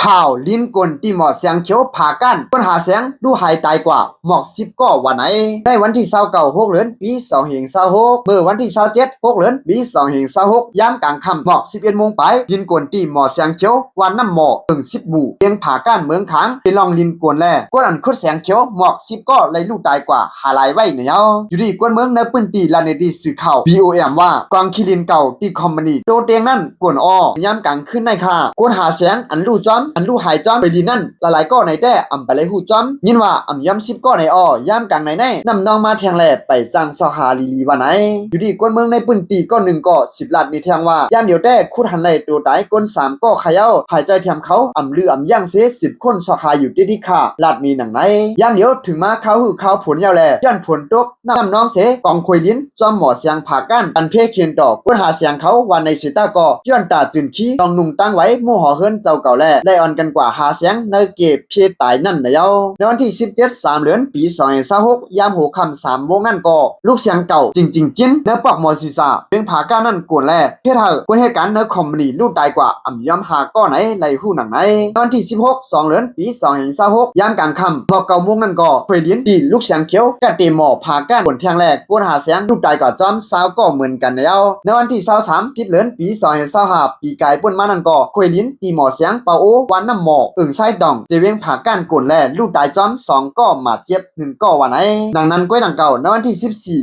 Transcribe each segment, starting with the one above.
ข่าวลิ้นกลที่หมอเสียงเขียวผ่ากันปัญหาเสียงดูหายตายกว่าหมอก10ก็วันไหนในวันที่29 เดือนปี2526เมื่อวันที่27 เดือนปี2526ยามกลางค่ำหมอก11 โมงไปลิ้นกลที่หมอเสียงเขียววันน้ำหมอกถึง10บูเพียงผ่ากันเมืองขังไปลองลิ้นกลแลกวนอันคุดเสียงเขียวหมอก10ก็เลยลูกตายกว่าหาลายไว้เนี่ยอยู่ดีกวนเมืองในปืนตีลาเนดีสื่อข่าว BOM ว่ากองคิรินเก่าที่คอมมานีโตเตียงนั่นกวนอ้อยามกลางคืนในค่ะกวนหาเสียงอันลู่จอมอันลู่หายจอมไปดีนั่นหลายๆก็ในแต่อำไปเลยหูจอมยินว่าอำย้ำ10ก็ในย่ามกลางในนำน้องมาแทงแหลไปจ้างซอหาลีวันไหนอยู่ดีกวนเมืองในปืนตีก็1ก็10 ล้านมีแทงว่ายามเดียวแต่คุดหันไหลตัวตายกวน3ก็ขย่าหายใจแถมเขาอำลืออำย่างเสีย10 คนซอหาอยู่ที่ค่ะลาดมีหนังไหนยามเดียวถึงมาเขาหือเขาผลยาวแลย้อนผลตกน้ำน้องเสกองควยลิ้นจอมหมอเสียงผ่ากันอันเพเคียนดอกกวนหาเสียงเขาวันในสุตาก็ย้อนตาจืนขี้ต้องนุ่งตั้งไว้มู่หอเฮิรนเจ้าเก่าแลได้อ่อนกันกว่าหาเสียงในเก็บเพตายนั่นนะเยาในวันที่17 เดือนปี2526ยามหัวค่ำ3 โมงนั่นก็ลูกเสียงเก่าจริงจิ้นเนื้อปอกหมอศีษะเพียงผ่ากันนั่นกวนแลเฮ็ดให้กวนเหตุการณ์เนื้อคอมมานีลูกตายกว่าอ่ำย้ำหาก็ไหนไหลหู้หนังไหนในวันที่16 เดือนปี2526ยามกลางค่ำพอ9 โมงนั่นก็ควยลิ้นตีลูกเสียงเขียวกะเตหมอผ่ากันบนแทงแรกกวนหาเสียงลูกตายกว่าจอมสาวก็เหมือนกันแล้วในวันที่23 เดือนปี2525ปีกายป่นมานั่นก็ควยลิ้นตีหมอเสียงเปาโอวันน้ำหมอกไส้ดองเจเวียงผ่ากันกวนแลลูกตายจอม2ก็มาเจ็บ1ก็วันไหนดังนั้นก้วยดังเก่าในวันที่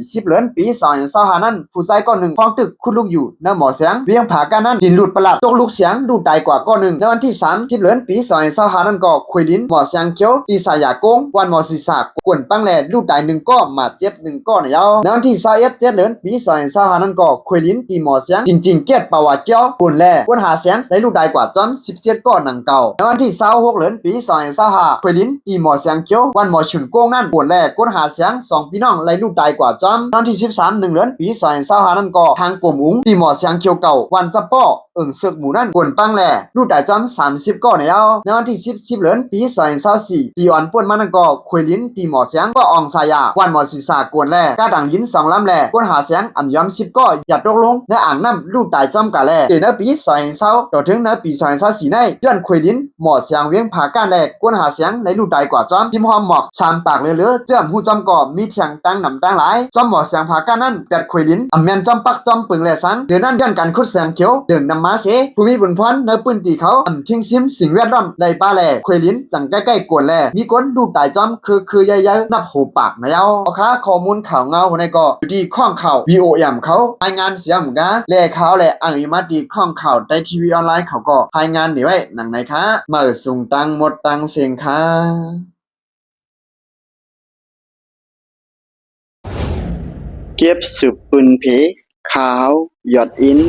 14 เดือนปี2525นั้นผู้ชายก็1พ้องตึกคุณลูกอยู่ในหมอเสียงเวียงผ่ากันนั้นดินหลุดประหลาดตกลูกเสียงลูกตายกว่าก็1ในวันที่30 เดือนปี2525นั้นก็ควยลิ้นหมอเสียงเขียวตีสายาโกงวันหมอศีรษะกวนปังแลลูกตาย1ก็มาเจ็บ1ก็เนี่ยในวันที่21 เดือนปี2525นั้นก็ควยลิ้นตีหมอเสียงจริงๆเกียรติปาวาเจ้ากวนแลกวนหาเสียงได้ลูกตายกว่าจอม17ก็หนังเก่าในวันที่26 เดือนปี2525ควยลิ้นตีหมอเสียงเขียววันหมอฉุนโกงนั่นกวนแลกวนหาเสียง2พี่น้องไล่ลูกตายกว่าจอมในวันที่13 เดือนปี2525นั้นก็ทางกลมอุ้งตีหมอเสียงเขียวเก่าวันจับป้อเสือกหมูนั่นกวนปังแลลูกตายจอม30ก็เนี่ยในวันที่10 เดือนปี2524ตีอ่อนป่วนมานั่นก็ควยลิ้นตีหมอเสียงก็อองสายาวันหมอศีรษะกวนแลกาดังยิน2 ลำแลกวนหาเสียงอ่ำย้อม10ก็อย่าตกลงในอ่างน้ำลูกตายจอมกะแลเตในปี2520ต่อถึงในปี2524ในย้อนควยลิ้นหมอเสียงเวียงผ่าก้านแลกวนหาเสียงในลูกตายกว่าจอมพิมพ์หอมหมอก3 ปากเหลือเจ้าหูจอมก็มีเถียงตั้งนำตั้งหลายจอมหมอเสียงผ่าก้านนั่นกัดควยลิ้นอ่ำแม่นจอมปักจอมปึงแลสังเดือนนั้นย้อนกันคุดเสียงเขียวเดินนำมาเสผู้มีบุญพรในปืนตีเขาอ่ำทิ้งซิมสิ่งแวดล้อมในป่าแลควยลิ้นจังใกล้ๆกวนแลมีก้นลูกตายจอมคือใหญ่ๆนับหูปากนะเย้าเอาค่ะข้อมูลข่าวเงาในก็อยู่ที่ข้องข่าว BOM เขารายงานเสียงเหมือนกันแลข่าวแลอ่างอิมาตีข้องข่าวในทีวีออนไลน์เขาก็รายงานนี่ไว้หนังไหนคะเมื่อส่งตังหมดตังเสียงค่ะเก็บสืบปืนเพขาวหยอดอิน